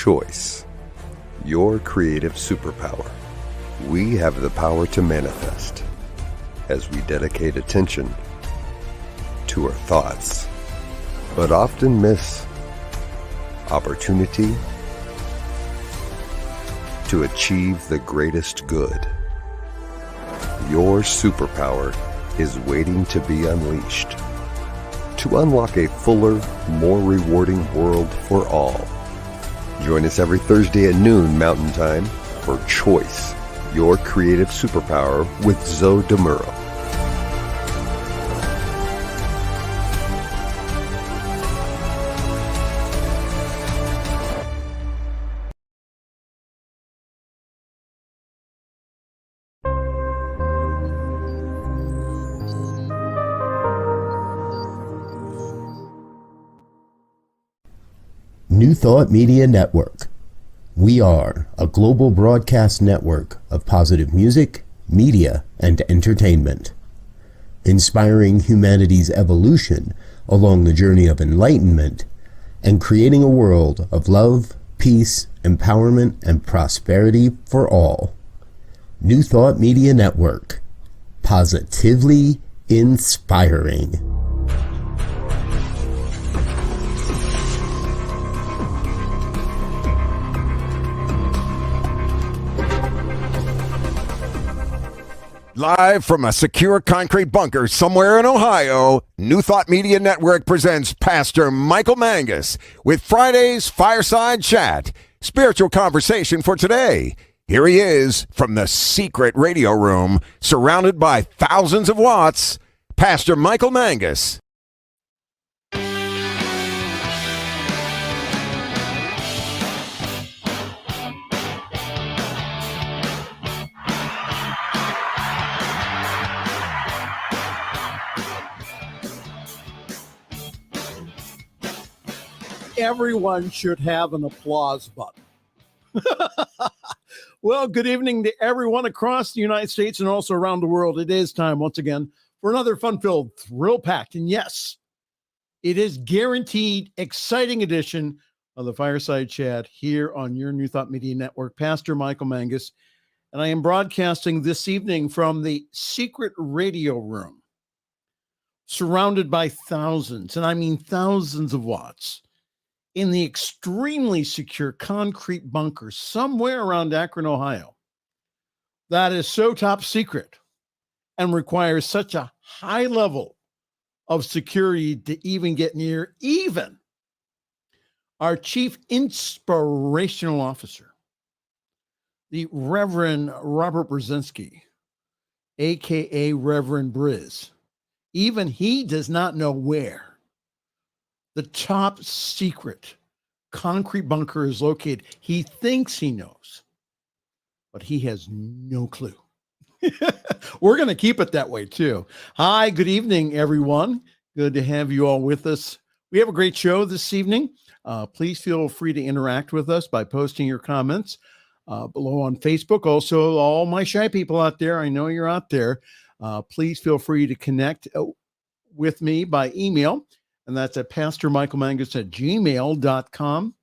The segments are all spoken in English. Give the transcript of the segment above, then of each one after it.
Choice, your creative superpower. We have the power to manifest as we dedicate attention to our thoughts, but often miss opportunity to achieve the greatest good. Your superpower is waiting to be unleashed to unlock a fuller, more rewarding world for all. Join us every Thursday at noon Mountain Time for Choice, your creative superpower with Zô De Muro. New Thought Media Network. We are a global broadcast network of positive music, media, and entertainment, inspiring humanity's evolution along the journey of enlightenment and creating a world of love, peace, empowerment, and prosperity for all. New Thought Media Network. Positively inspiring. Live from a secure concrete bunker somewhere in Ohio, New Thought Media Network presents Pastor Michael Mangus with Friday's Fireside Chat, spiritual conversation for today. Here he is from the secret radio room, surrounded by thousands of watts, Pastor Michael Mangus. Everyone should have an applause button. Well, good evening to everyone across the United States and also around the world. It is time once again for another fun-filled, thrill-packed, and yes, it is guaranteed exciting edition of the Fireside Chat here on your New Thought Media Network. Pastor Michael Mangus, and I am broadcasting this evening from the secret radio room, surrounded by thousands, and I mean thousands of watts, in the extremely secure concrete bunker somewhere around Akron, Ohio, that is so top secret and requires such a high level of security to even get near even our chief inspirational officer, the Reverend Robert Brzezinski, aka Reverend Briz. Even he does not know where the top secret concrete bunker is located. He thinks he knows, but he has no clue. We're going to keep it that way too. Hi, good evening, everyone. Good to have you all with us. We have a great show this evening. Please feel free to interact with us by posting your comments below on Facebook. Also, all my shy people out there, I know you're out there. Please feel free to connect with me by email. And that's at pastormichaelmangus@gmail.com,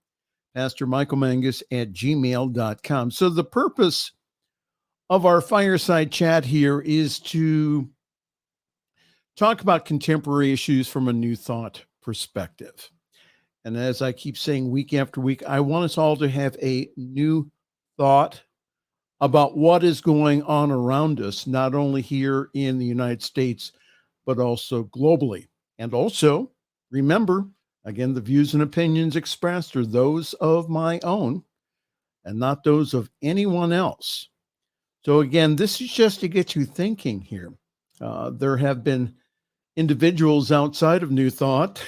pastormichaelmangus@gmail.com. So the purpose of our fireside chat here is to talk about contemporary issues from a New Thought perspective. And as I keep saying week after week, I want us all to have a new thought about what is going on around us, not only here in the United States, but also globally. And also, remember, again, the views and opinions expressed are those of my own and not those of anyone else. So again, this is just to get you thinking here. There have been individuals outside of New Thought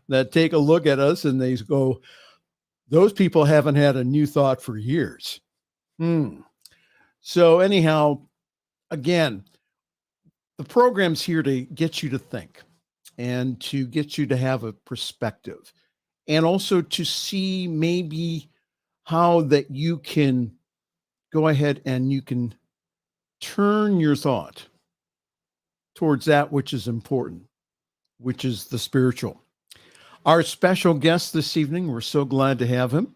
that take a look at us and they go, those people haven't had a new thought for years. So anyhow, again, the program's here to get you to think and to get you to have a perspective, and also to see maybe how that you can go ahead and you can turn your thought towards that which is important, which is the spiritual. Our special guest this evening, we're so glad to have him.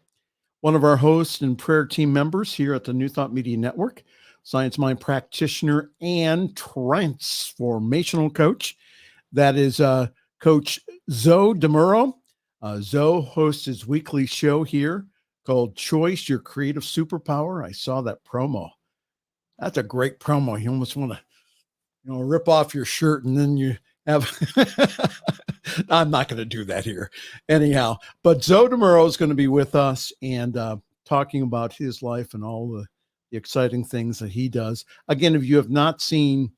one of our hosts and prayer team members here at the New Thought Media Network, Science Mind Practitioner and Transformational Coach. That is Coach Zô De Muro. Zoe hosts his weekly show here called Choice, Your Creative Superpower. I saw that promo. That's a great promo. You almost want to, rip off your shirt and then you have, I'm not going to do that here anyhow, but Zô De Muro is going to be with us and talking about his life and all the exciting things that he does. Again, if you have not seen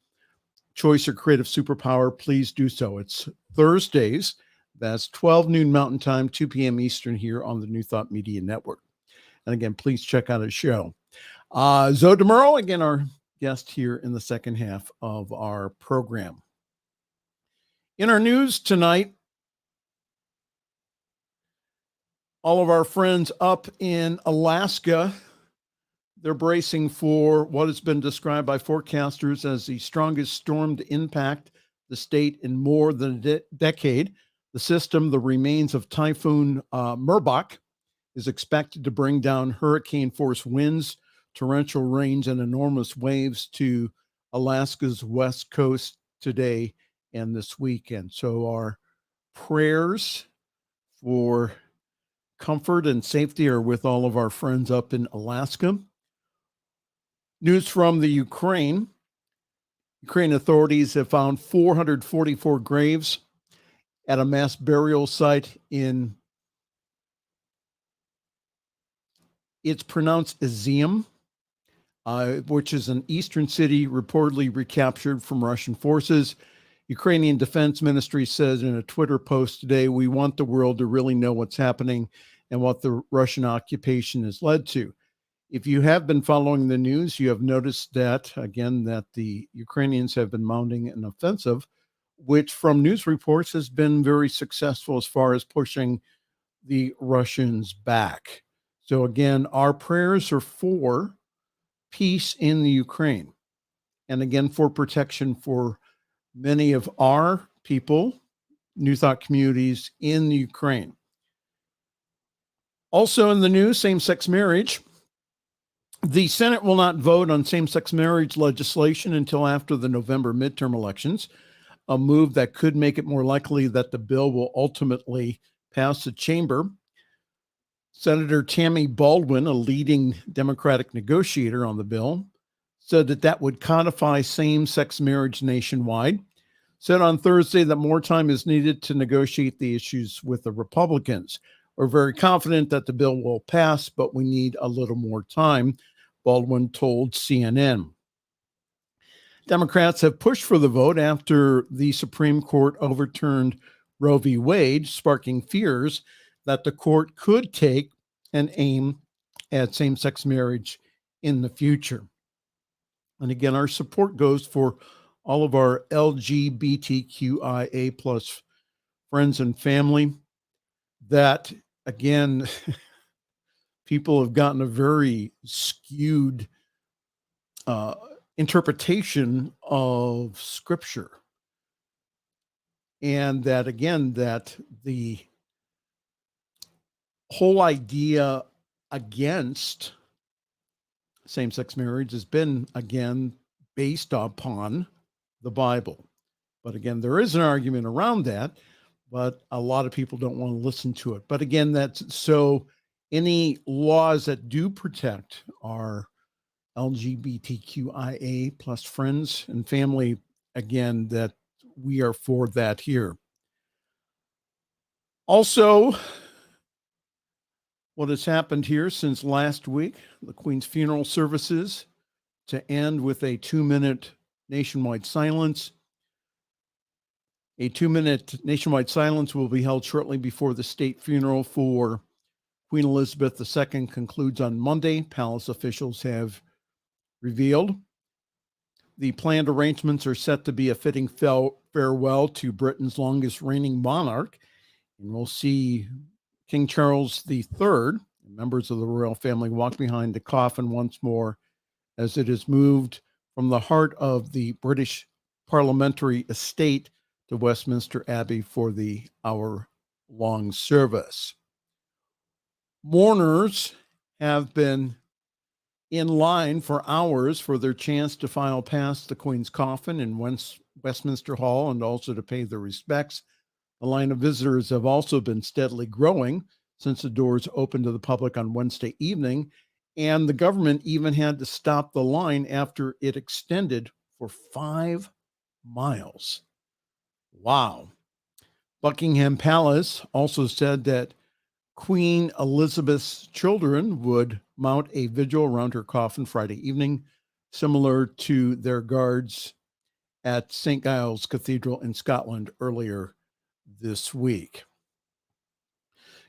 Choice, Your Creative Superpower, please do so. It's Thursdays. That's 12 noon Mountain Time, 2 p.m. Eastern here on the New Thought Media Network. And again, please check out his show. Zô De Muro, again, our guest here in the second half of our program. In our news tonight, all of our friends up in Alaska, they're bracing for what has been described by forecasters as the strongest storm to impact the state in more than a decade. The system, the remains of Typhoon Merbok, is expected to bring down hurricane-force winds, torrential rains, and enormous waves to Alaska's west coast today and this weekend. So our prayers for comfort and safety are with all of our friends up in Alaska. News from the Ukraine. Ukraine authorities have found 444 graves at a mass burial site in, it's pronounced Izium, which is an eastern city reportedly recaptured from Russian forces. Ukrainian Defense Ministry says in a Twitter post today, "We want the world to really know what's happening and what the Russian occupation has led to." If you have been following the news, you have noticed that, again, that the Ukrainians have been mounting an offensive, which from news reports has been very successful as far as pushing the Russians back. So again, our prayers are for peace in the Ukraine. And again, for protection for many of our people, New Thought communities in the Ukraine. Also in the news, same-sex marriage. The Senate will not vote on same-sex marriage legislation until after the November midterm elections, a move that could make it more likely that the bill will ultimately pass the chamber. Senator Tammy Baldwin, a leading Democratic negotiator on the bill, said that would codify same-sex marriage nationwide. Said on Thursday that more time is needed to negotiate the issues with the Republicans. We're very confident that the bill will pass, but we need a little more time, Baldwin told CNN. Democrats have pushed for the vote after the Supreme Court overturned Roe v. Wade, sparking fears that the court could take an aim at same-sex marriage in the future. And again, our support goes for all of our LGBTQIA plus friends and family that, again, people have gotten a very skewed interpretation of Scripture. And that, again, that the whole idea against same-sex marriage has been, again, based upon the Bible. But again, there is an argument around that, but a lot of people don't want to listen to it. But again, that's so any laws that do protect our LGBTQIA plus friends and family, again, that we are for that here. Also, what has happened here since last week, the Queen's funeral services to end with a 2-minute nationwide silence. A 2-minute nationwide silence will be held shortly before the state funeral for Queen Elizabeth II concludes on Monday, palace officials have revealed. The planned arrangements are set to be a fitting farewell to Britain's longest reigning monarch, and we'll see King Charles III, members of the royal family, walk behind the coffin once more as it is moved from the heart of the British parliamentary estate to Westminster Abbey for the hour-long service. Mourners have been in line for hours for their chance to file past the Queen's coffin in Westminster Hall and also to pay their respects. The line of visitors have also been steadily growing since the doors opened to the public on Wednesday evening, and the government even had to stop the line after it extended for 5 miles. Wow. Buckingham Palace also said that Queen Elizabeth's children would mount a vigil around her coffin Friday evening, similar to their guards at St. Giles Cathedral in Scotland earlier this week.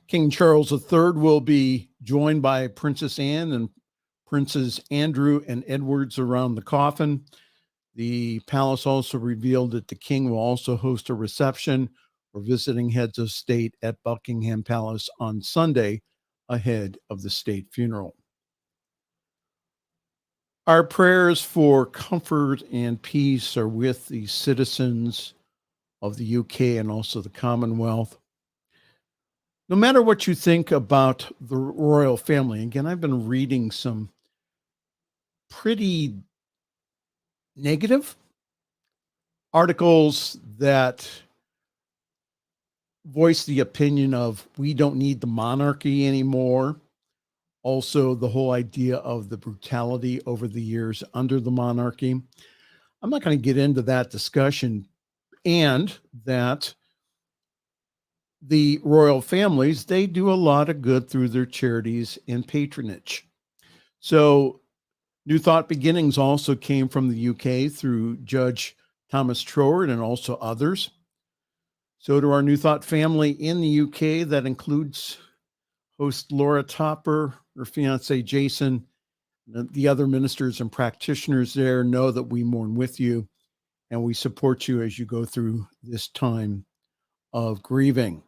King Charles III will be joined by Princess Anne and Princes Andrew and Edwards around the coffin. The palace also revealed that the king will also host a reception for visiting heads of state at Buckingham Palace on Sunday ahead of the state funeral. Our prayers for comfort and peace are with the citizens of the UK and also the Commonwealth. No matter what you think about the royal family, again, I've been reading some pretty negative articles that voice the opinion of we don't need the monarchy anymore. Also, the whole idea of the brutality over the years under the monarchy. I'm not going to get into that discussion, and that the royal families, they do a lot of good through their charities and patronage. So New Thought Beginnings also came from the UK through Judge Thomas Troward and also others. So to our New Thought family in the UK, that includes host Laura Topper, her fiance Jason, the other ministers and practitioners there, know that we mourn with you and we support you as you go through this time of grieving.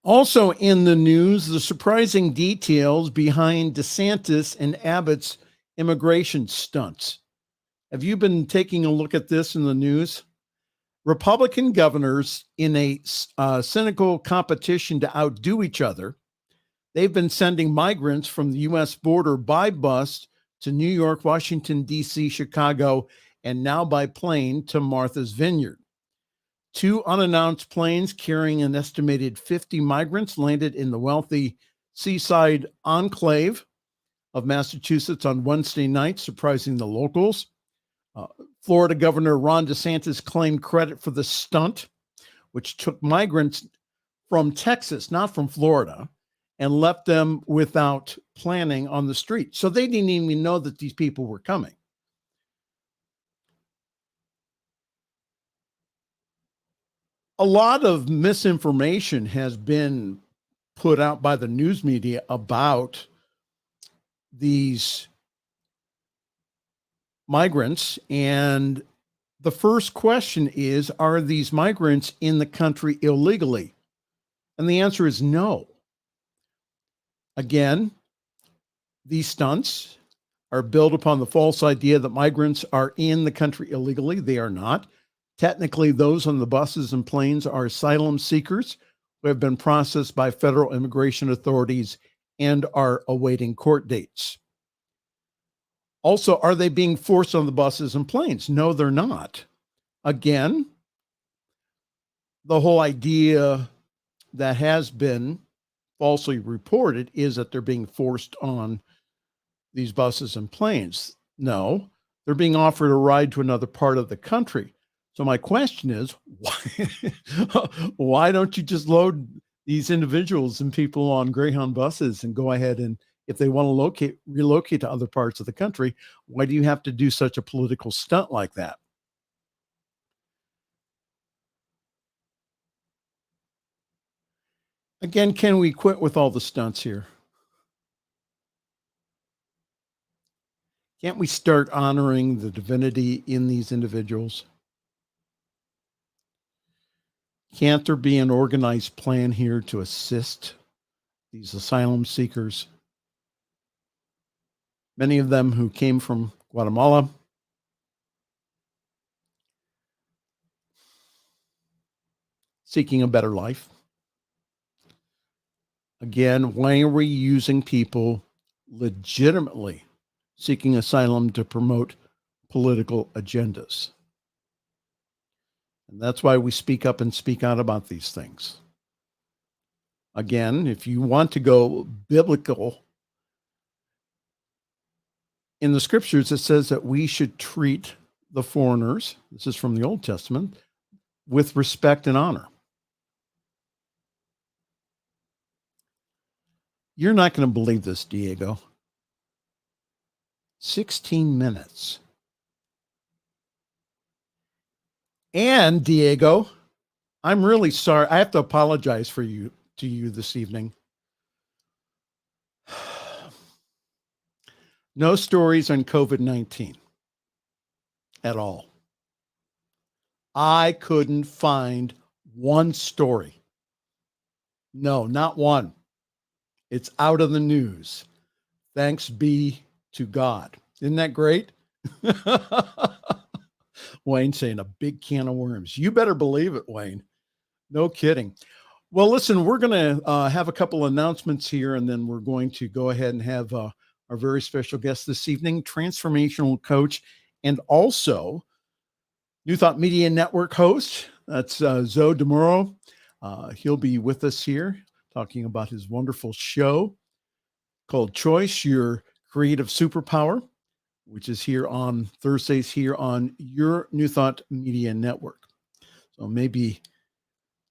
Also in the news, the surprising details behind DeSantis and Abbott's immigration stunts. Have you been taking a look at this in the news? Republican governors, in a cynical competition to outdo each other, they've been sending migrants from the U.S. border by bus to New York, Washington, D.C., Chicago, and now by plane to Martha's Vineyard. 2 unannounced planes carrying an estimated 50 migrants landed in the wealthy seaside enclave of Massachusetts on Wednesday night, surprising the locals. Florida Governor Ron DeSantis claimed credit for the stunt, which took migrants from Texas, not from Florida, and left them without planning on the street. So they didn't even know that these people were coming. A lot of misinformation has been put out by the news media about these migrants. And the first question is, are these migrants in the country illegally? And the answer is no. Again, these stunts are built upon the false idea that migrants are in the country illegally. They are not. Technically, those on the buses and planes are asylum seekers who have been processed by federal immigration authorities and are awaiting court dates. Also, are they being forced on the buses and planes? No, they're not. Again, the whole idea that has been falsely reported is that they're being forced on these buses and planes. No, they're being offered a ride to another part of the country. So my question is, why don't you just load these individuals and people on Greyhound buses and go ahead and, if they want to relocate to other parts of the country, why do you have to do such a political stunt like that? Again, can we quit with all the stunts here? Can't we start honoring the divinity in these individuals? Can't there be an organized plan here to assist these asylum seekers? Many of them who came from Guatemala. Seeking a better life. Again, why are we using people legitimately seeking asylum to promote political agendas? And that's why we speak up and speak out about these things. Again, if you want to go biblical, in the scriptures, it says that we should treat the foreigners, this is from the Old Testament, with respect and honor. You're not going to believe this, Diego. 16 minutes. And Diego, I'm really sorry. I have to apologize to you this evening. No stories on COVID-19 at all. I couldn't find one story. No, not one. It's out of the news. Thanks be to God. Isn't that great? Wayne saying a big can of worms. You better believe it, Wayne. No kidding. Well, listen, we're going to have a couple announcements here, and then we're going to go ahead and have our very special guest this evening, transformational coach, and also New Thought Media Network host. That's Zô De Muro. He'll be with us here talking about his wonderful show called Choice, Your Creative Superpower, which is here on Thursdays here on your New Thought Media Network. So maybe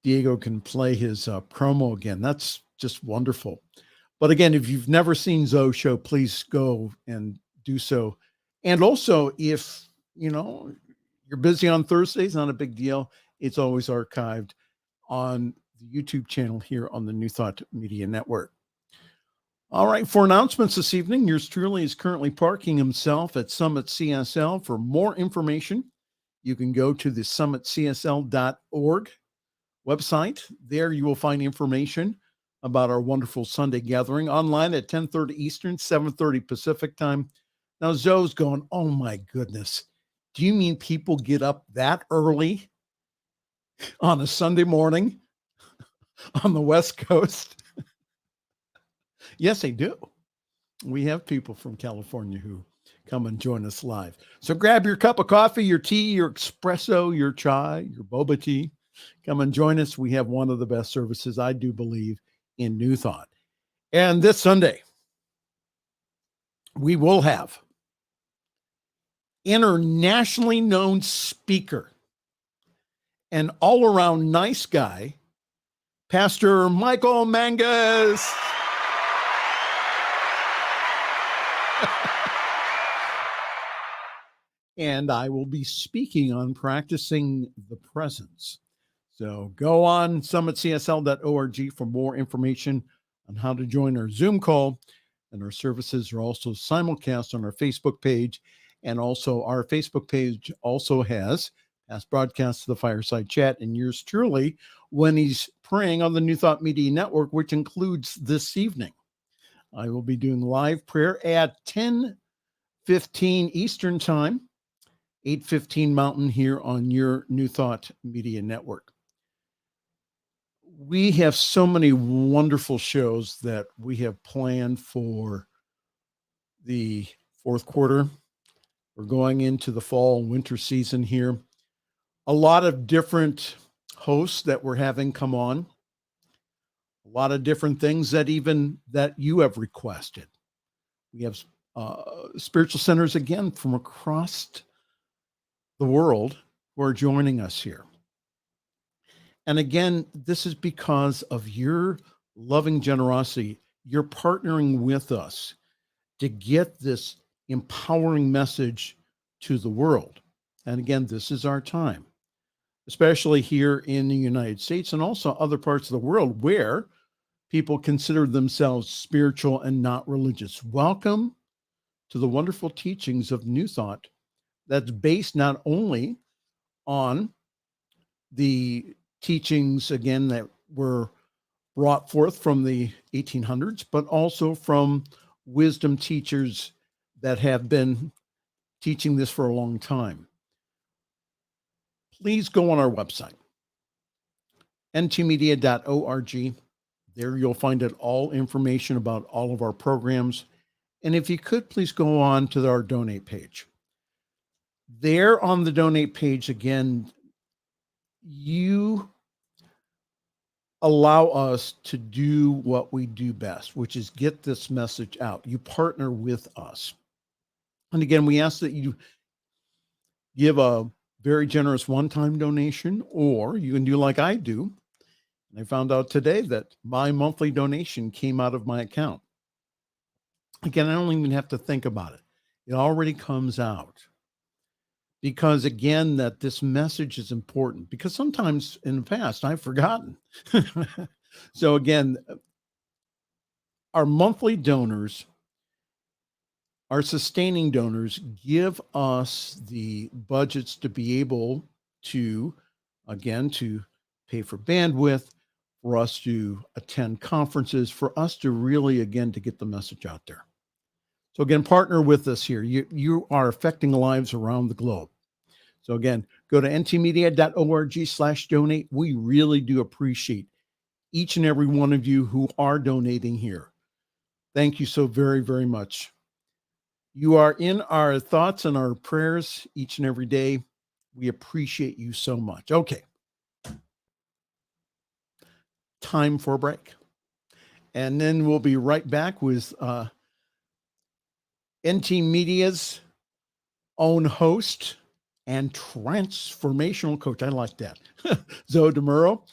Diego can play his promo again. That's just wonderful. But again, if you've never seen Zoe's show, please go and do so. And also, if, you're busy on Thursdays, not a big deal. It's always archived on the YouTube channel here on the New Thought Media Network. All right, for announcements this evening, yours truly is currently parking himself at Summit CSL. For more information, you can go to the summitcsl.org website. There you will find information about our wonderful Sunday gathering online at 10:30 Eastern, 7:30 Pacific time. Now, Zoe's going, oh my goodness. Do you mean people get up that early on a Sunday morning on the West Coast? Yes, they do. We have people from California who come and join us live. So grab your cup of coffee, your tea, your espresso, your chai, your boba tea. Come and join us. We have one of the best services, I do believe, in New Thought. And this Sunday, we will have internationally known speaker and all-around nice guy, Pastor Michael Mangus. And I will be speaking on practicing the presence. So go on summitcsl.org for more information on how to join our Zoom call. And our services are also simulcast on our Facebook page. And also our Facebook page also has past broadcasts of the Fireside Chat and yours truly when he's praying on the New Thought Media Network, which includes this evening. I will be doing live prayer at 10:15 Eastern Time, 8:15 Mountain here on your New Thought Media Network. We have so many wonderful shows that we have planned for the fourth quarter. We're going into the fall and winter season here. A lot of different hosts that we're having come on. A lot of different things that you have requested. We have spiritual centers again from across the world who are joining us here. And again, this is because of your loving generosity. You're partnering with us to get this empowering message to the world. And again, this is our time, especially here in the United States and also other parts of the world where people consider themselves spiritual and not religious. Welcome to the wonderful teachings of New Thought that's based not only on the teachings, again, that were brought forth from the 1800s, but also from wisdom teachers that have been teaching this for a long time. Please go on our website, ntmedia.org. There you'll find out all information about all of our programs. And if you could, please go on to our donate page. There on the donate page, again, you allow us to do what we do best, which is get this message out. You partner with us. And again, we ask that you give a very generous one-time donation, or you can do like I do. And I found out today that my monthly donation came out of my account. Again, I don't even have to think about it. It already comes out. Because again, that this message is important, because sometimes in the past I've forgotten. So again, our monthly donors, our sustaining donors, give us the budgets to be able to, again, to pay for bandwidth, for us to attend conferences, for us to really, again, to get the message out there. So again, partner with us here. You are affecting lives around the globe. So again, go to ntmedia.org/donate. We really do appreciate each and every one of you who are donating here. Thank you so very, very much. You are in our thoughts and our prayers each and every day. We appreciate you so much. Okay. Time for a break. And then we'll be right back with NT Media's own host and transformational coach. I like that. Zô De Muro.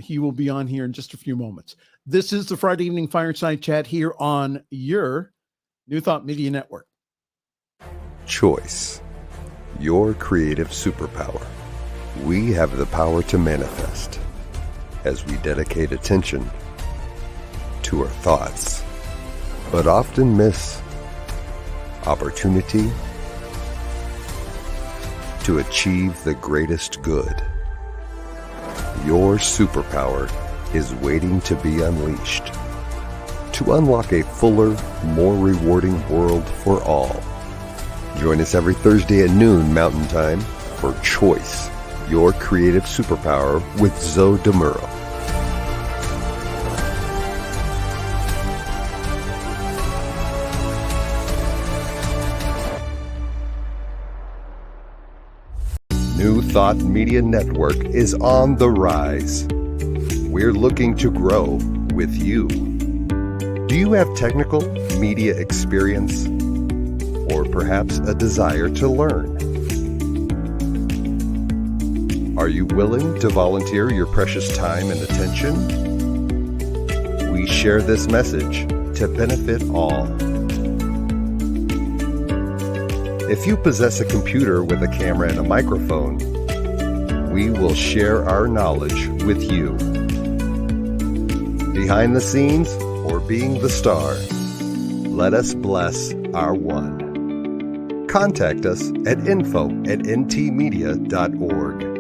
He will be on here in just a few moments. This is the Friday Evening Fireside Chat here on your New Thought Media Network. Choice, your creative superpower. We have the power to manifest as we dedicate attention to our thoughts, but often miss opportunity to achieve the greatest good. Your superpower is waiting to be unleashed to unlock a fuller, more rewarding world for all. Join us every Thursday at noon Mountain Time for Choice, your creative superpower with Zô De Muro. New Thought Media Network is on the rise. We're looking to grow with you. Do you have technical media experience, or perhaps a desire to learn? Are you willing to volunteer your precious time and attention? We share this message to benefit all. If you possess a computer with a camera and a microphone, we will share our knowledge with you. Behind the scenes or being the star, let us bless our one. Contact us at info@ntmedia.org.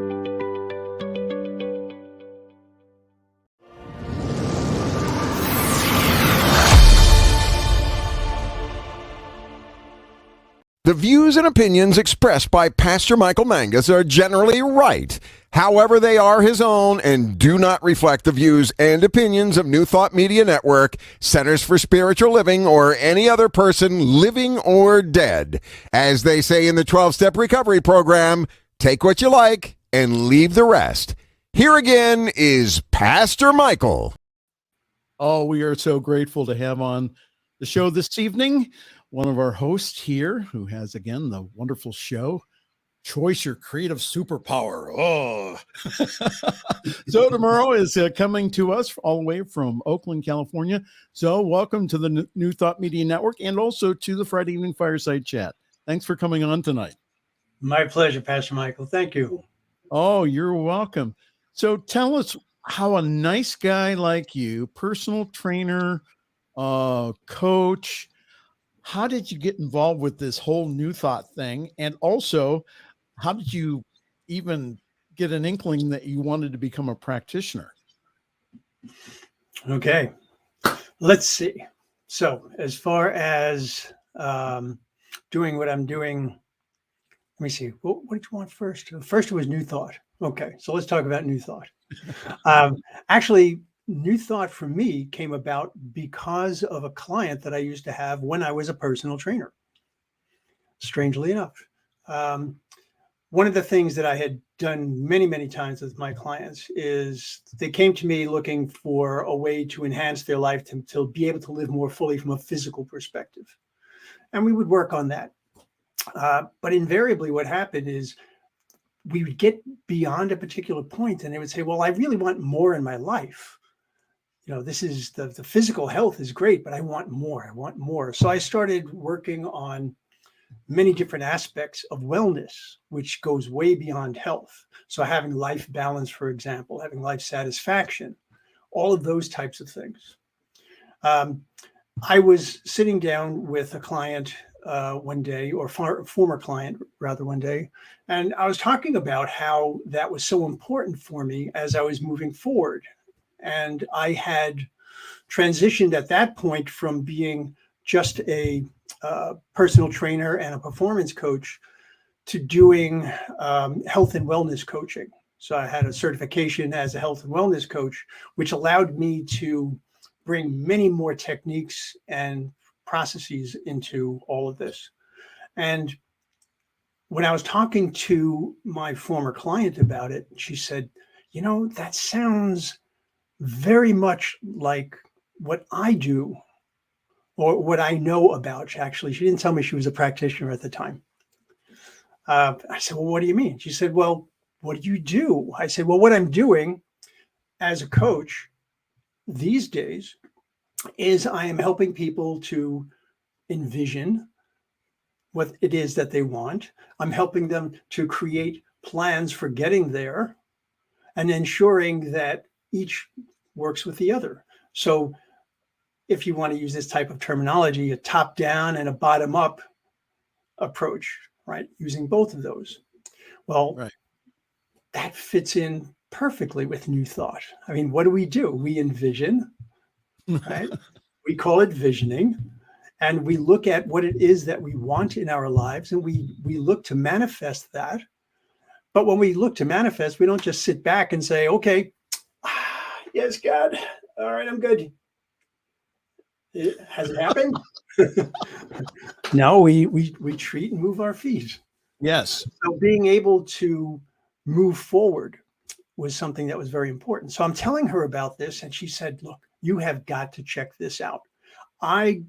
The views and opinions expressed by Pastor Michael Mangus are generally right. However, they are his own and do not reflect the views and opinions of New Thought Media Network, Centers for Spiritual Living, or any other person living or dead. As they say in the 12-Step Recovery Program, take what you like and leave the rest. Here again is Pastor Michael. Oh, we are so grateful to have on the show this evening one of our hosts here who has, again, the wonderful show, Choice Your Creative Superpower. Oh, Zô De Muro is coming to us all the way from Oakland, California. So welcome to the New Thought Media Network and also to the Friday Evening Fireside Chat. Thanks for coming on tonight. My pleasure, Pastor Michael. Thank you. Oh, you're welcome. So tell us how a nice guy like you, personal trainer, coach, how did you get involved with this whole New Thought thing? And also, how did you even get an inkling that you wanted to become a practitioner? Okay, let's see. So as far as doing what I'm doing, let me see. What did you want first? First, it was New Thought. Okay, so let's talk about New Thought. Actually, New Thought for me came about because of a client that I used to have when I was a personal trainer. Strangely enough. One of the things that I had done many, many times with my clients is they came to me looking for a way to enhance their life to be able to live more fully from a physical perspective. And we would work on that. But invariably what happened is we would get beyond a particular point and they would say, well, I really want more in my life. This is the physical health is great, but I want more. I want more. So I started working on many different aspects of wellness, which goes way beyond health. So having life balance, for example, having life satisfaction, all of those types of things. I was sitting down with a client one day, or former client rather one day, and I was talking about how that was so important for me as I was moving forward. And I had transitioned at that point from being just a personal trainer and a performance coach to doing health and wellness coaching. So I had a certification as a health and wellness coach, which allowed me to bring many more techniques and processes into all of this. And when I was talking to my former client about it, she said, that sounds very much like what I do or what I know about. Actually, she didn't tell me she was a practitioner at the time. I said, well, what do you mean? She said, well, what do you do? I said, well, what I'm doing as a coach these days is I am helping people to envision what it is that they want. I'm helping them to create plans for getting there and ensuring that each works with the other. So if you want to use this type of terminology, a top down and a bottom up approach, right? Using both of those. Well, right. That fits in perfectly with New Thought. I mean, what do? We envision, right? We call it visioning, and we look at what it is that we want in our lives, and we look to manifest that. But when we look to manifest, we don't just sit back and say, okay, yes, God, all right, I'm good. Has it happened? No, we treat and move our feet. Yes. So being able to move forward was something that was very important. So I'm telling her about this, and she said, look, you have got to check this out. I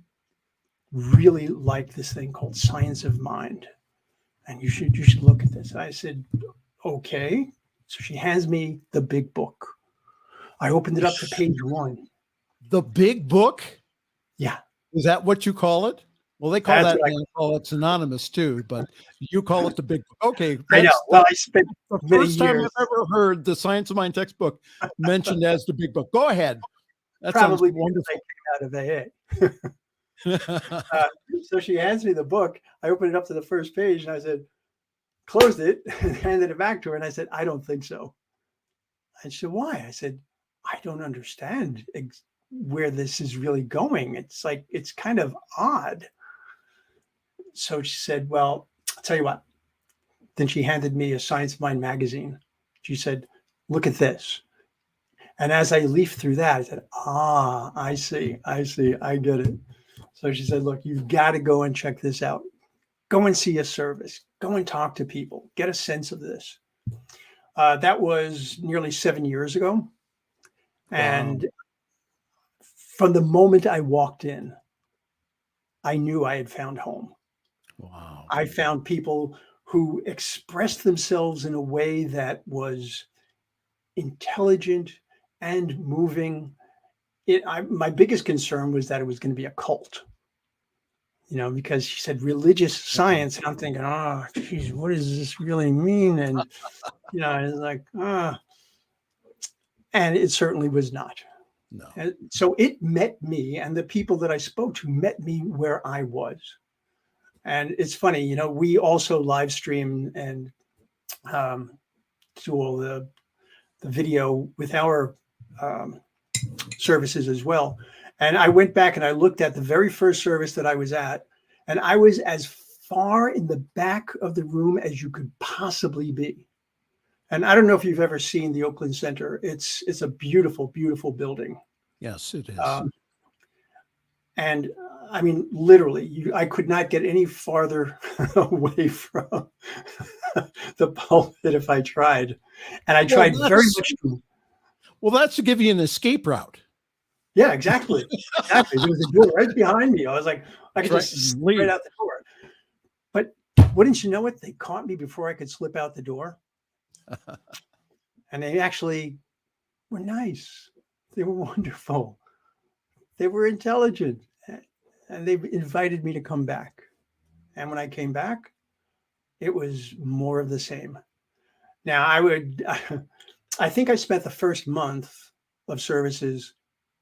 really like this thing called Science of Mind, and you should look at this. I said, okay. So she hands me the big book. I opened it up to page 1. The big book? Yeah. Is that what you call it? Well, they call call it synonymous too, but you call it the big book. Okay. I know. Well, I spent the first time I've ever heard the Science of Mind textbook mentioned as the big book. Go ahead. That probably sounds wonderful. Out of AA. So she hands me the book. I opened it up to the first page and I said, closed it and handed it back to her. And I said, I don't think so. And she said, why? I said, I don't understand where this is really going. It's like, it's kind of odd. So she said, well, I'll tell you what. Then she handed me a Science of Mind magazine. She said, look at this. And as I leafed through that, I said, I see, I get it. So she said, look, you've got to go and check this out. Go and see a service. Go and talk to people. Get a sense of this. That was nearly 7 years ago. Wow. And from the moment I walked in, I knew I had found home. Wow. I found people who expressed themselves in a way that was intelligent and moving. My biggest concern was that it was going to be a cult, because she said religious science. And I'm thinking, geez, what does this really mean? And, it's like, and it certainly was not. No. And so it met me, and the people that I spoke to met me where I was. And it's funny, we also live stream and do all the video with our services as well. And I went back and I looked at the very first service that I was at, and I was as far in the back of the room as you could possibly be. And I don't know if you've ever seen the Oakland Center. It's a beautiful, beautiful building. Yes, it is. And I mean, literally, I could not get any farther away from the pulpit if I tried. And I tried very much to. Well, that's to give you an escape route. Yeah, exactly. Exactly. There was a door right behind me. I was like, I could just slip right out the door. But wouldn't you know it? They caught me before I could slip out the door. And they actually were nice. They were wonderful. They were intelligent. And they invited me to come back. And when I came back, it was more of the same. Now, I think I spent the first month of services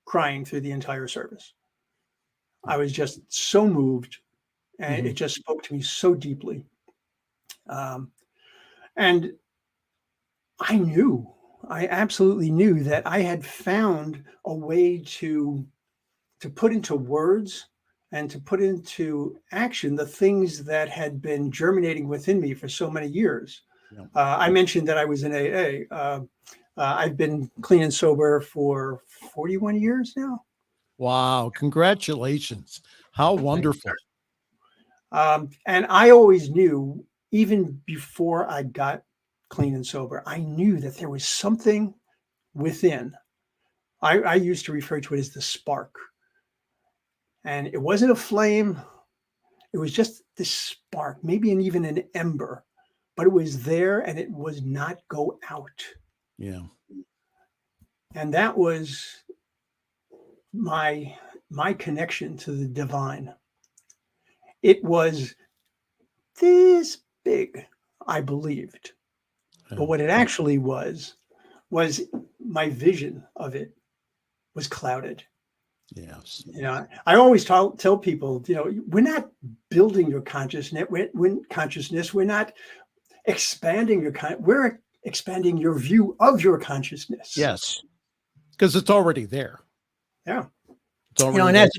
crying through the entire service. I was just so moved, and it just spoke to me so deeply. And I absolutely knew that I had found a way to put into words and to put into action the things that had been germinating within me for so many years. Yeah. I mentioned that I was in AA. I've been clean and sober for 41 years now. Wow. Congratulations. How wonderful. And I always knew, even before I got clean and sober, I knew that there was something within. I used to refer to it as the spark. And it wasn't a flame. It was just this spark, maybe even an ember, but it was there and it was not go out. Yeah. And that was my connection to the divine. It was this big, I believed. But what it actually was my vision of it was clouded. Yes. You know, I always tell people, you know, we're not building your consciousness. We're not expanding we're expanding your view of your consciousness. Yes. Because it's already there. Yeah. It's already and as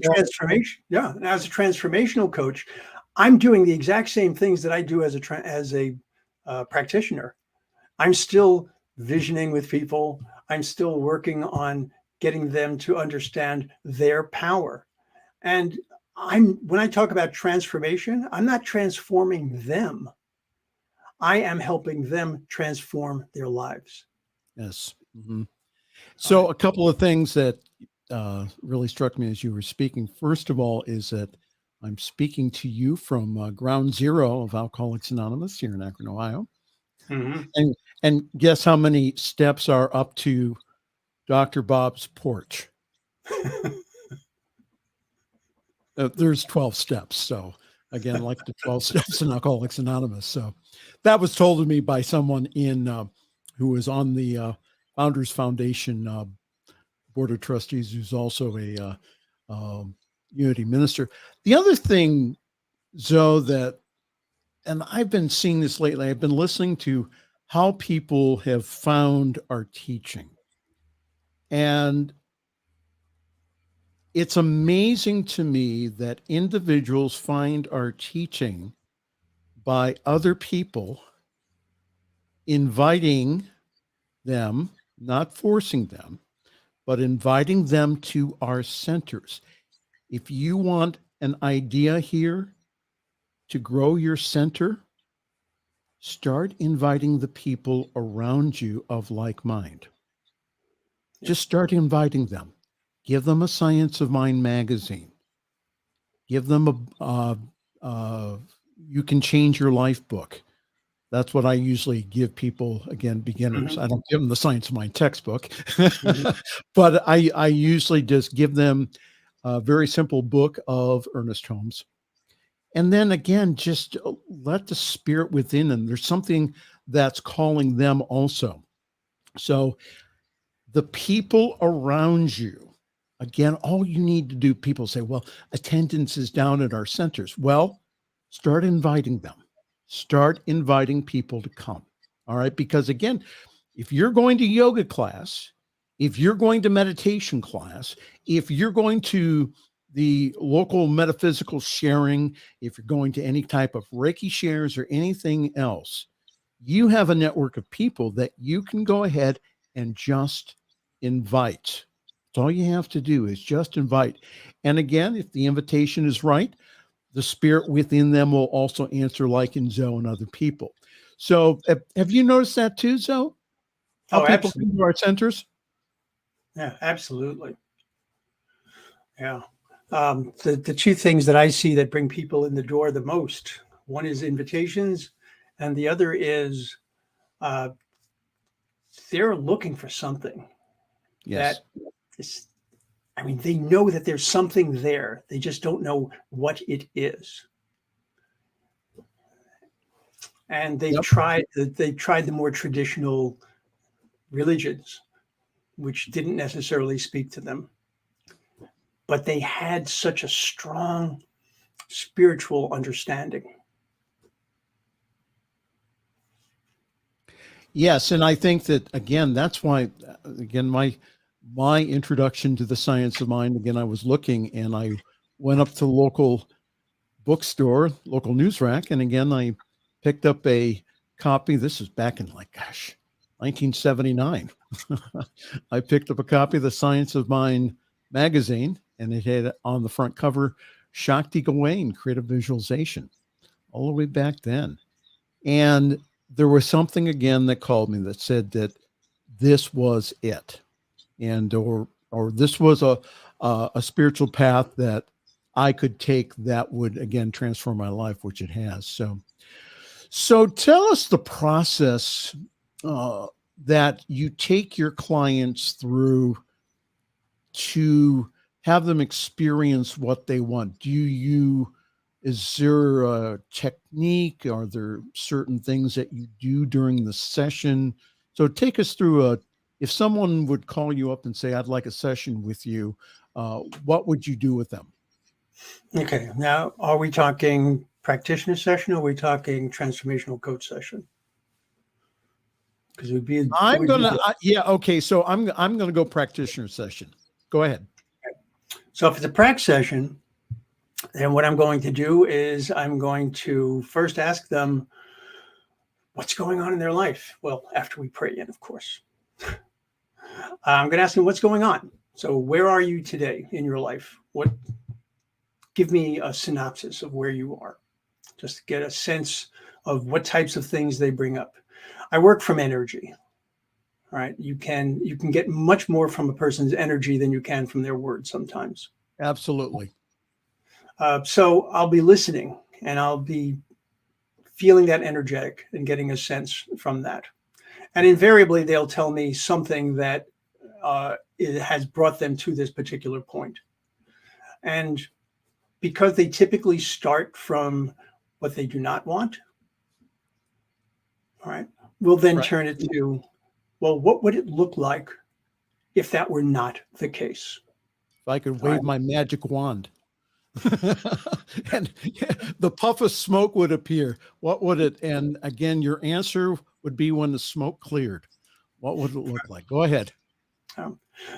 a transformational coach, I'm doing the exact same things that I do as a practitioner. I'm still visioning with people. I'm still working on getting them to understand their power. And when I talk about transformation, I'm not transforming them. I am helping them transform their lives. Yes. Mm-hmm. So a couple of things that really struck me as you were speaking. First of all, is that I'm speaking to you from ground zero of Alcoholics Anonymous here in Akron, Ohio. Mm-hmm. And guess how many steps are up to Dr. Bob's porch? There's 12 steps. So again, like the 12 steps in Alcoholics Anonymous. So that was told to me by someone who was on the Founders Foundation Board of Trustees, who's also a Unity minister. The other thing, Zoe, and I've been seeing this lately, I've been listening to how people have found our teaching. And it's amazing to me that individuals find our teaching by other people inviting them, not forcing them, but inviting them to our centers. If you want an idea here to grow your center, start inviting the people around you of like mind. Just start inviting them. Give them a Science of Mind magazine. Give them You Can Change Your Life book. That's what I usually give people, again, beginners. Mm-hmm. I don't give them the Science of Mind textbook, but I usually just give them a very simple book of Ernest Holmes. And then again, just let the spirit within them. There's something that's calling them also. So the people around you, again, all you need to do, people say, well, attendance is down at our centers. Well, start inviting them. Start inviting people to come. All right. Because again, if you're going to yoga class, if you're going to meditation class, if you're going to the local metaphysical sharing, if you're going to any type of Reiki shares or anything else, you have a network of people that you can go ahead and just invite. That's all you have to do is just invite. And again, if the invitation is right, the spirit within them will also answer, like in Zoe and other people. So have you noticed that too, Zoe? How people come to our centers? Yeah, absolutely. Yeah. The two things that I see that bring people in the door the most, one is invitations, and the other is they're looking for something. Yes. That is, I mean, they know that there's something there. They just don't know what it is. And they've tried the more traditional religions, which didn't necessarily speak to them. But they had such a strong spiritual understanding. Yes, and I think that, again, that's why, again, my introduction to the science of mind, again, I was looking and I went up to the local bookstore, local news rack, and again, I picked up a copy. This is back in 1979. I picked up a copy of the Science of Mind magazine, and it had on the front cover, Shakti Gawain, Creative Visualization, all the way back then. And there was something again that called me that said that this was it. And, or this was a spiritual path that I could take that would again transform my life, which it has. So tell us the process that you take your clients through to have them experience what they want. Is there a technique? Are there certain things that you do during the session? So take us through if someone would call you up and say, I'd like a session with you, what would you do with them? Okay. Now, are we talking practitioner session or are we talking transformational coach session? Because it would be. Okay. So I'm going to go practitioner session. Go ahead. So if it's a prac session, then what I'm going to do is I'm going to first ask them what's going on in their life. Well, after we pray in, of course. I'm going to ask them what's going on. So where are you today in your life? Give me a synopsis of where you are, just to get a sense of what types of things they bring up. I work from energy. All right. You can get much more from a person's energy than you can from their words sometimes. Absolutely. So I'll be listening and I'll be feeling that energetic and getting a sense from that. And invariably, they'll tell me something that it has brought them to this particular point. And because they typically start from what they do not want, all right, we'll then turn it to, well, what would it look like if that were not the case? If I could wave my magic wand and the puff of smoke would appear, what would it? And again, your answer would be when the smoke cleared. What would it look like? Go ahead.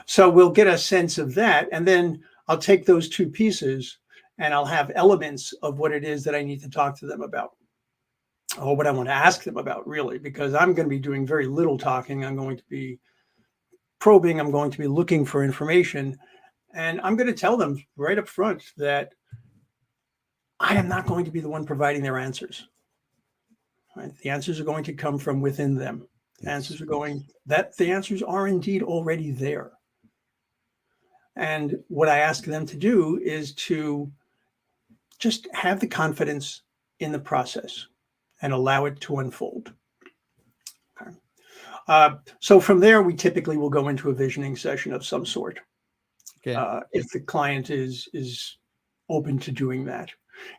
So we'll get a sense of that. And then I'll take those two pieces and I'll have elements of what it is that I need to talk to them about, or what I want to ask them about, really, because I'm going to be doing very little talking. I'm going to be probing. I'm going to be looking for information. And I'm going to tell them right up front that I am not going to be the one providing their answers. Right? The answers are going to come from within them. The answers are indeed already there. And what I ask them to do is to just have the confidence in the process and allow it to unfold. Okay. So from there, we typically will go into a visioning session of some sort. Okay. If the client is open to doing that.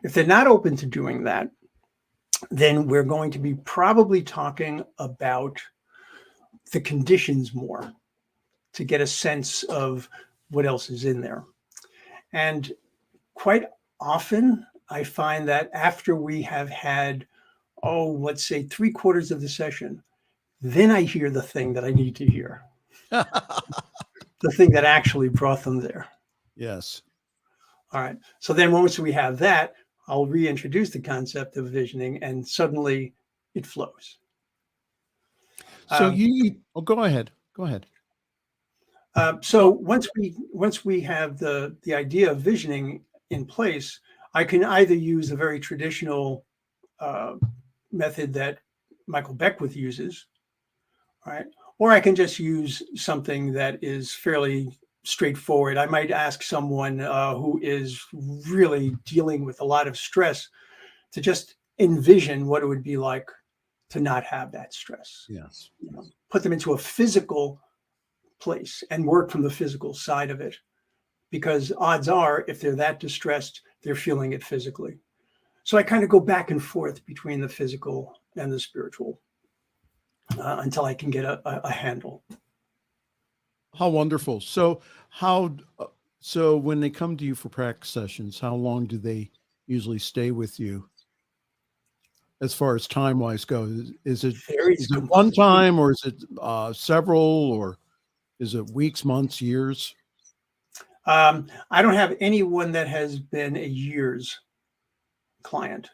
If they're not open to doing that, then we're going to be probably talking about the conditions more to get a sense of what else is in there. And quite often, I find that after we have had, let's say 3/4 of the session, then I hear the thing that I need to hear. The thing that actually brought them there. Yes. All right. So then once we have that, I'll reintroduce the concept of visioning and suddenly it flows. So go ahead. Go ahead. So once we have the idea of visioning in place, I can either use the very traditional method that Michael Beckwith uses, right? Or I can just use something that is fairly straightforward. I might ask someone who is really dealing with a lot of stress to just envision what it would be like to not have that stress. Yes. Put them into a physical place and work from the physical side of it, because odds are, if they're that distressed, they're feeling it physically. So I kind of go back and forth between the physical and the spiritual until I can get a handle. How wonderful. So when they come to you for practice sessions, how long do they usually stay with you as far as time wise goes? Is it one time, or is it several, or is it weeks, months, years? I don't have anyone that has been a year's client.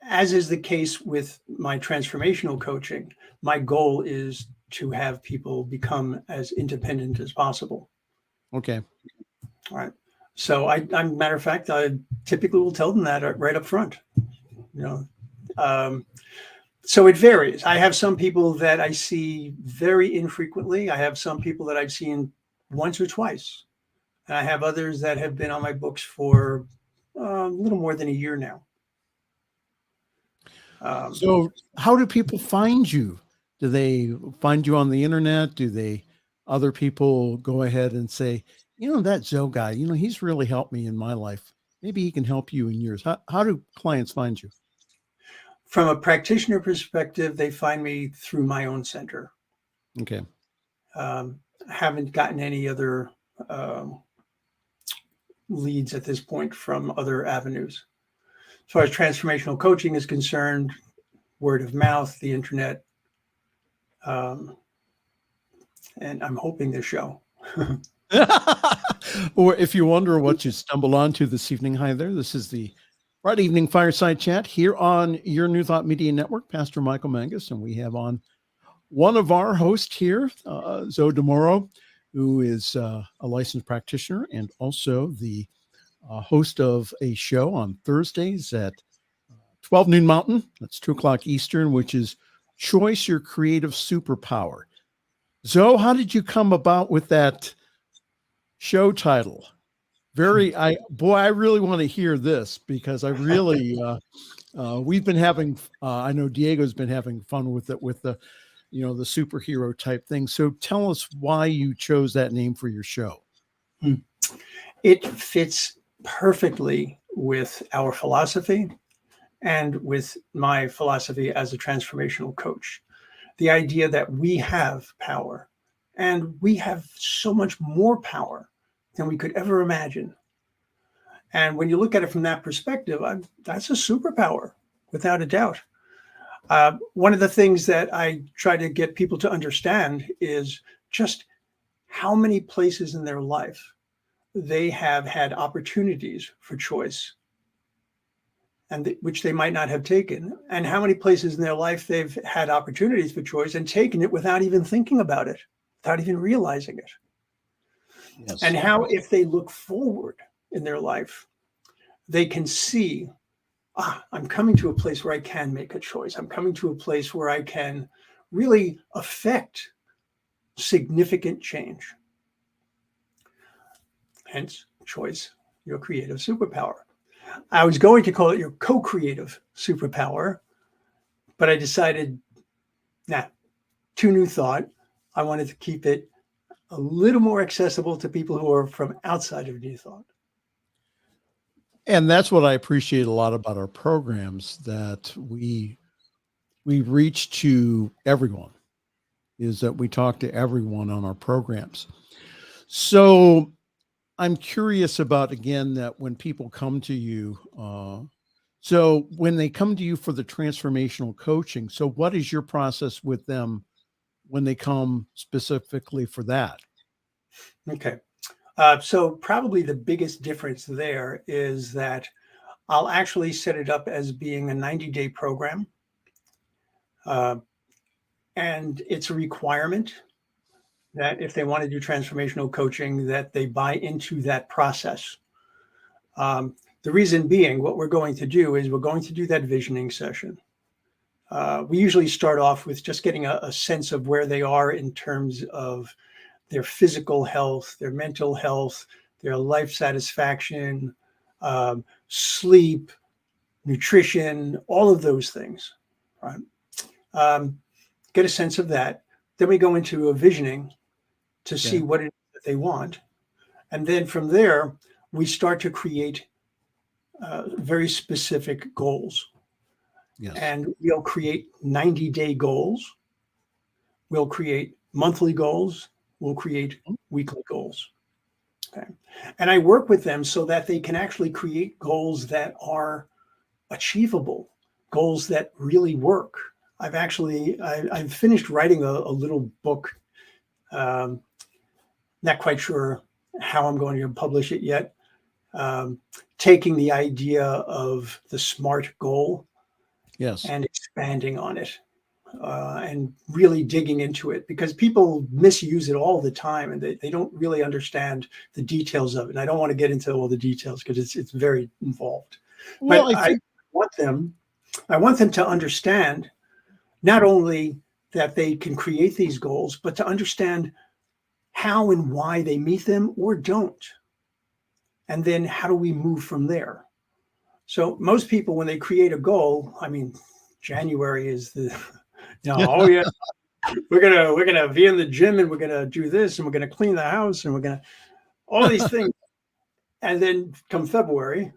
As is the case with my transformational coaching, my goal is to have people become as independent as possible. Okay. All right. So matter of fact, I typically will tell them that right up front. So it varies. I have some people that I see very infrequently. I have some people that I've seen once or twice. And I have others that have been on my books for a little more than a year now. So how do people find you? Do they find you on the internet? Other people go ahead and say, that Zô guy, he's really helped me in my life. Maybe he can help you in yours. How do clients find you? From a practitioner perspective, they find me through my own center. Okay. Haven't gotten any other leads at this point from other avenues. As far as transformational coaching is concerned, word of mouth, the internet, and I'm hoping this show. Or if you wonder what you stumbled onto this evening, hi there. This is the Friday evening fireside chat here on your New Thought Media Network, Pastor Michael Mangus, and we have on one of our hosts here, Zô De Muro, who is a licensed practitioner and also the host of a show on Thursdays at 12 noon Mountain. That's 2 o'clock Eastern, which is Choice Your Creative Superpower. Zô, how did you come about with that show title? I really want to hear this, because I really, we've been having, I know Diego's been having fun with it, with the superhero type thing. So tell us why you chose that name for your show. It fits perfectly with our philosophy and with my philosophy as a transformational coach. The idea that we have power, and we have so much more power than we could ever imagine. And when you look at it from that perspective, that's a superpower, without a doubt. One of the things that I try to get people to understand is just how many places in their life they have had opportunities for choice, and which they might not have taken, and how many places in their life they've had opportunities for choice and taken it without even thinking about it, without even realizing it. Yes. And how, if they look forward in their life, they can see, I'm coming to a place where I can make a choice. I'm coming to a place where I can really affect significant change. Hence, choice, your creative superpower. I was going to call it your co-creative superpower, but I decided, too new thought. I wanted to keep it a little more accessible to people who are from outside of New Thought. And that's what I appreciate a lot about our programs, that we reach to everyone, is that we talk to everyone on our programs. So I'm curious about, again, that when people come to you, so when they come to you for the transformational coaching, so what is your process with them when they come specifically for that? Okay. So probably the biggest difference there is that I'll actually set it up as being a 90-day program. And it's a requirement that if they want to do transformational coaching, that they buy into that process. The reason being, what we're going to do is we're going to do that visioning session. We usually start off with just getting a sense of where they are in terms of their physical health, their mental health, their life satisfaction, sleep, nutrition, all of those things, right? Get a sense of that. Then we go into a visioning to see what it is that they want. And then from there, we start to create very specific goals. Yes. And we'll create 90-day goals. We'll create monthly goals. We'll create weekly goals. Okay. And I work with them so that they can actually create goals that are achievable, goals that really work. I've finished writing a little book. Not quite sure how I'm going to publish it yet. Taking the idea of the SMART goal, Yes, and expanding on it, and really digging into it, because people misuse it all the time and they don't really understand the details of it. And I don't want to get into all the details because it's very involved. well, But I want them to understand not only that they can create these goals, but to understand how and why they meet them or don't. And then how do we move from there? So most people, when they create a goal, I mean, January is the, oh yeah, we're gonna be in the gym and we're gonna do this and we're gonna clean the house and we're gonna all these things, and then come February.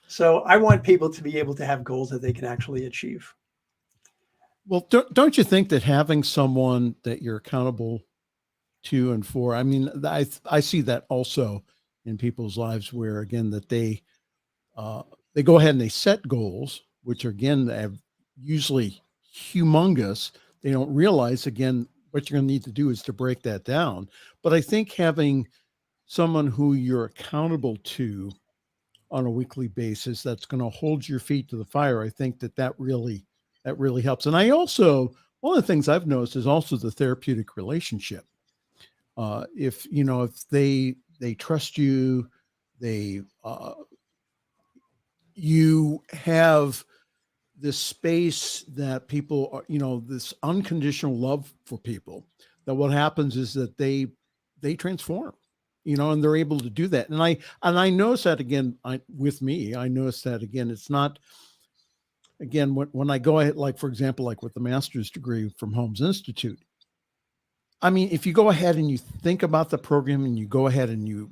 So I want people to be able to have goals that they can actually achieve. well, don't you think that having someone that you're accountable to and for, I mean, I see that also in people's lives where, again, that they go ahead and they set goals, which are, again, have usually humongous. They don't realize, again, what you're going to need to do is to break that down. But I think having someone who you're accountable to on a weekly basis, that's going to hold your feet to the fire, I think that really helps. And I also, one of the things I've noticed is also the therapeutic relationship. If they trust you, you have this space that people are, this unconditional love for people, that what happens is that they transform, and they're able to do that. And I notice that again, I notice that again, it's not, again, when I go ahead, like, for example, like with the master's degree from Holmes Institute, I mean, if you go ahead and you think about the program and you go ahead and you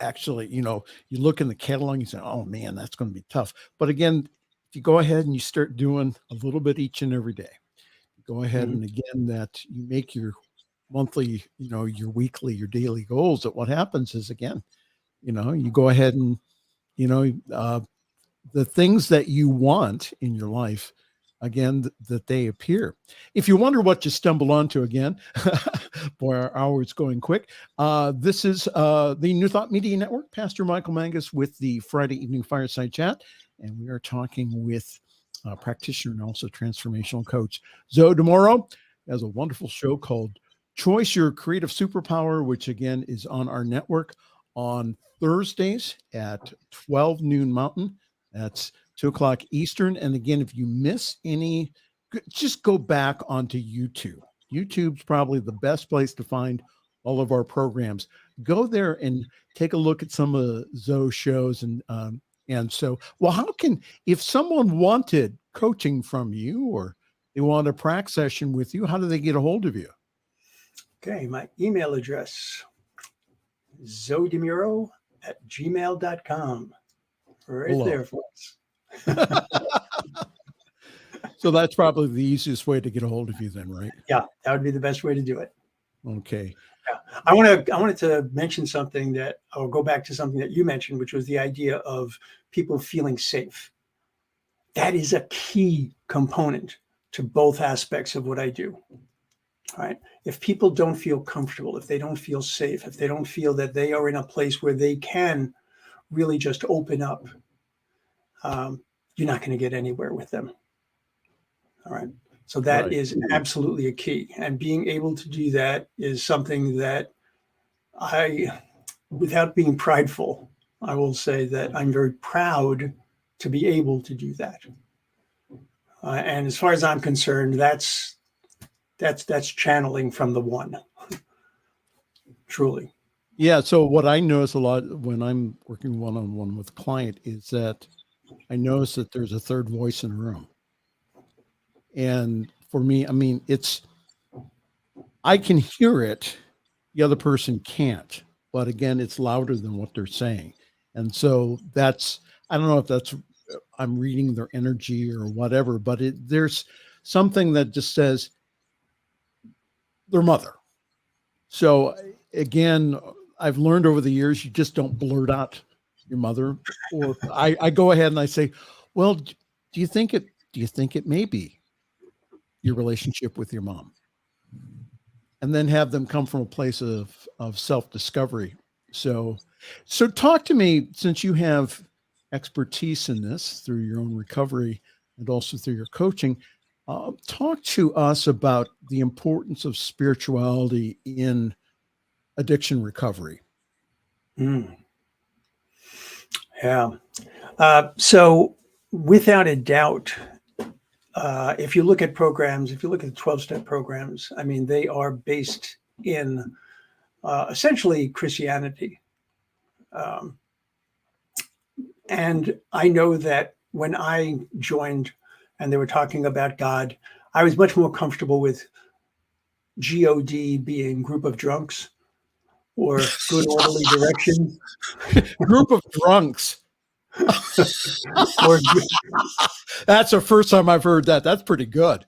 actually, you look in the catalog and you say, oh man, that's going to be tough. But again, if you go ahead and you start doing a little bit each and every day, go ahead and again, that you make your monthly, your weekly, your daily goals, that what happens is, again, you go ahead and, the things that you want in your life, again, that they appear. If you wonder what you stumbled onto, again, boy, our hour's going quick. This is the New Thought Media Network, Pastor Michael Mangus with the Friday evening Fireside Chat. And we are talking with practitioner and also transformational coach Zô De Muro. He has a wonderful show called Choice Your Creative Superpower, which again is on our network on Thursdays at 12 noon Mountain. That's 2:00 Eastern. And again, if you miss any, just go back onto YouTube. YouTube's probably the best place to find all of our programs. Go there and take a look at some of Zoe's shows. And so, well, if someone wanted coaching from you or they want a prac session with you, how do they get a hold of you? Okay, my email address, zodemuro@gmail.com. Right there, folks. So that's probably the easiest way to get a hold of you then, right? Yeah, that would be the best way to do it. Okay. Yeah. I wanted to mention something that, I'll go back to something that you mentioned, which was the idea of people feeling safe. That is a key component to both aspects of what I do. All right. If people don't feel comfortable, if they don't feel safe, if they don't feel that they are in a place where they can really just open up, you're not going to get anywhere with them. All right. So that Right. is absolutely a key. And being able to do that is something that without being prideful, I will say that I'm very proud to be able to do that. And as far as I'm concerned, that's channeling from the one, truly. Yeah. So what I notice a lot when I'm working one-on-one with a client is that I notice that there's a third voice in the room. And for me, I mean, I can hear it. The other person can't, but again, it's louder than what they're saying. And so I don't know if I'm reading their energy or whatever, but there's something that just says their mother. So again, I've learned over the years, you just don't blurt out your mother, or I go ahead and I say, well, do you think it may be your relationship with your mom? And then have them come from a place of self-discovery. So talk to me, since you have expertise in this through your own recovery and also through your coaching, talk to us about the importance of spirituality in addiction recovery. Yeah. So without a doubt, if you look at programs, if you look at the 12-step programs, I mean, they are based in essentially Christianity. And I know that when I joined and they were talking about God, I was much more comfortable with God being group of drunks or good orderly direction. Group of drunks. Or That's the first time I've heard that. That's pretty good.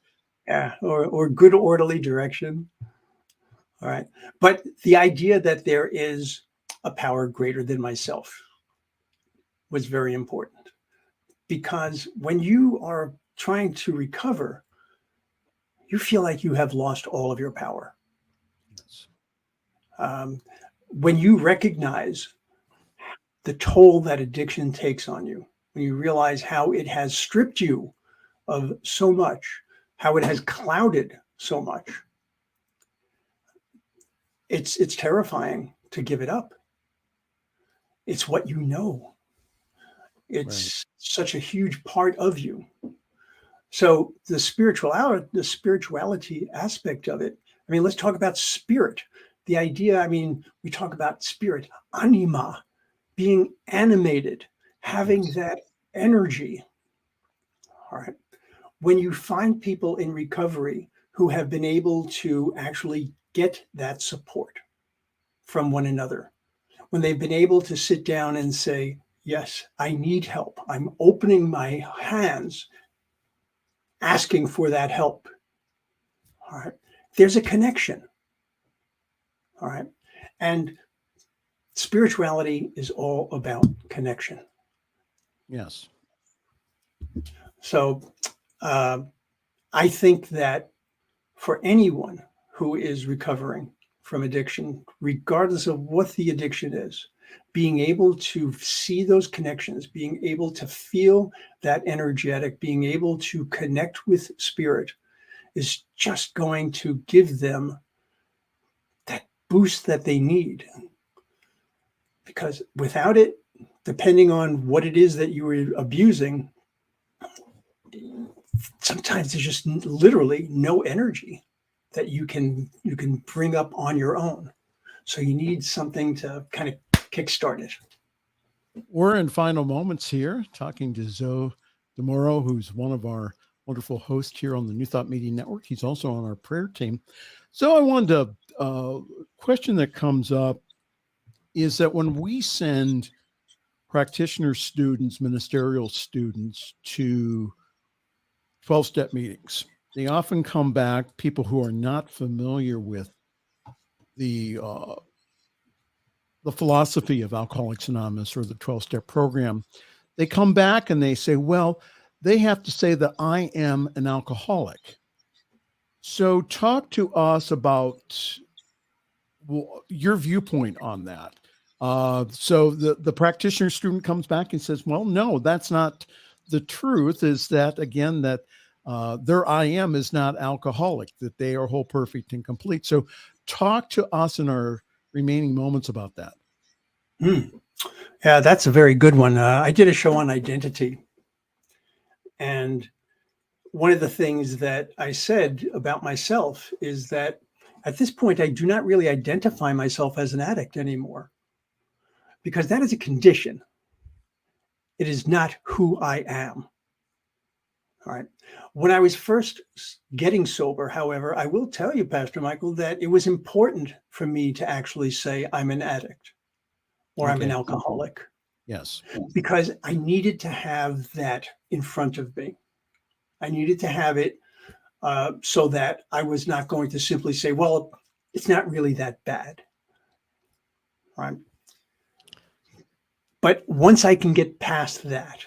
yeah, or good orderly direction. All right. But the idea that there is a power greater than myself was very important, because when you are trying to recover, you feel like you have lost all of your power. When you recognize the toll that addiction takes on you, when you realize how it has stripped you of so much, how it has clouded so much, it's terrifying to give it up. It's what you know. It's such a huge part of you. So the spirituality aspect of it, I mean, let's talk about spirit. The idea, I mean, we talk about spirit, anima, being animated, having that energy. All right. When you find people in recovery who have been able to actually get that support from one another, when they've been able to sit down and say, yes, I need help. I'm opening my hands, asking for that help. All right. There's a connection. All right. And spirituality is all about connection. Yes. So I think that for anyone who is recovering from addiction, regardless of what the addiction is, being able to see those connections, being able to feel that energetic, being able to connect with spirit is just going to give them that boost that they need. Because without it, depending on what it is that you were abusing, sometimes there's just literally no energy that you can bring up on your own. So you need something to kind of kickstart it. We're in final moments here talking to Zô De Muro, who's one of our wonderful hosts here on the New Thought Media Network. He's also on our prayer team. So I wanted to, question that comes up is that when we send practitioner students, ministerial students to 12-step meetings, they often come back, people who are not familiar with the philosophy of Alcoholics Anonymous or the 12-step program, they come back and they say, well, they have to say that I am an alcoholic. So talk to us about your viewpoint on that. So the practitioner student comes back and says, well, no, that's not the truth. Is that, again, that their I am is not alcoholic, that they are whole, perfect, and complete. So talk to us in our remaining moments about that. Yeah, that's a very good one. I did a show on identity. And one of the things that I said about myself is that at this point, I do not really identify myself as an addict anymore, because that is a condition. It is not who I am. All right. When I was first getting sober, however, I will tell you, Pastor Michael, that it was important for me to actually say I'm an addict or I'm an alcoholic. Yes. Because I needed to have that in front of me. I needed to have it so that I was not going to simply say, well, it's not really that bad. Right. But once I can get past that,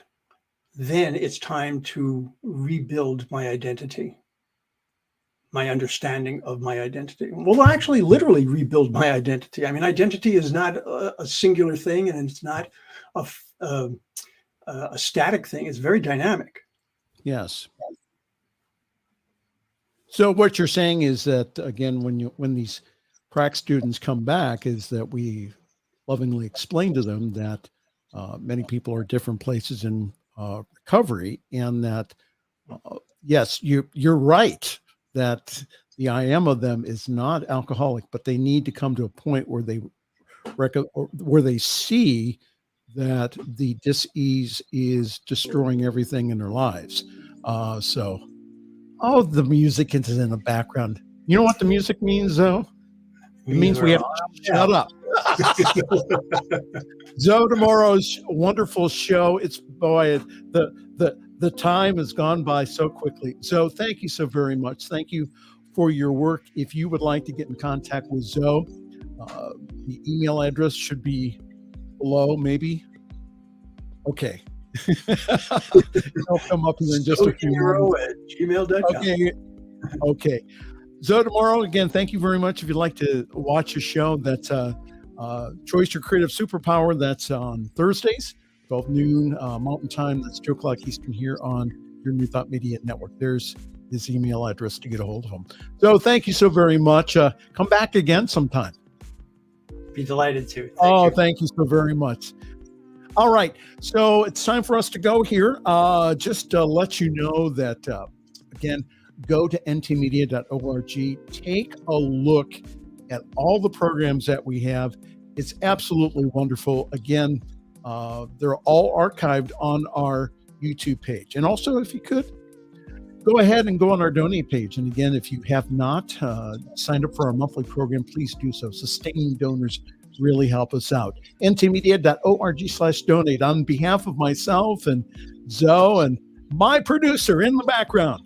then it's time to rebuild my identity, my understanding of my identity. Well, actually, literally rebuild my identity. I mean, identity is not a singular thing, and it's not a static thing. It's very dynamic. Yes. So what you're saying is that, again, when these prac students come back, is that we lovingly explain to them that many people are different places in recovery, and that yes, you're right that the I am of them is not alcoholic, but they need to come to a point where they see that the dis-ease is destroying everything in their lives. The music is in the background. You know what the music means, though? It means we have to shut up. Zô De Muro's wonderful show. It's, boy, the time has gone by so quickly. So thank you so very much. Thank you for your work. If you would like to get in contact with Zô, the email address should be below, maybe. Okay. It'll come up here in just a few moments. @gmail.com. Okay. Zô De Muro, again, thank you very much. If you'd like to watch a show, that's Choice Your Creative Superpower. That's on Thursdays, 12 noon Mountain Time. That's 2 o'clock Eastern here on your New Thought Media Network. There's his email address to get a hold of him. So thank you so very much. Come back again sometime. Be delighted to. Thank you so very much. All right. So it's time for us to go here. Just to let you know that, again, go to ntmedia.org. Take a look at all the programs that we have. It's absolutely wonderful. Again, they're all archived on our YouTube page. And also, if you could, go ahead and go on our donate page. And again, if you have not signed up for our monthly program, please do so. Sustaining donors really help us out. ntmedia.org/donate. On behalf of myself and Zô and my producer in the background,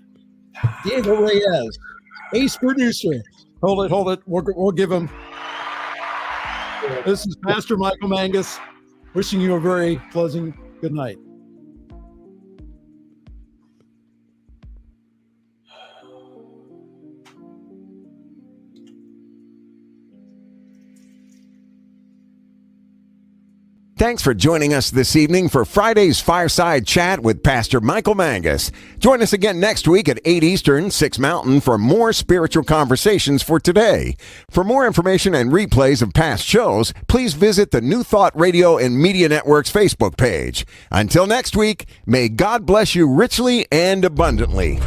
Diego Reyes, ace producer. Hold it. We'll give him. This is Pastor Michael Mangus, wishing you a very pleasant good night. Thanks for joining us this evening for Friday's Fireside Chat with Pastor Michael Mangus. Join us again next week at 8 Eastern, 6 Mountain for more spiritual conversations for today. For more information and replays of past shows, please visit the New Thought Radio and Media Network's Facebook page. Until next week, may God bless you richly and abundantly.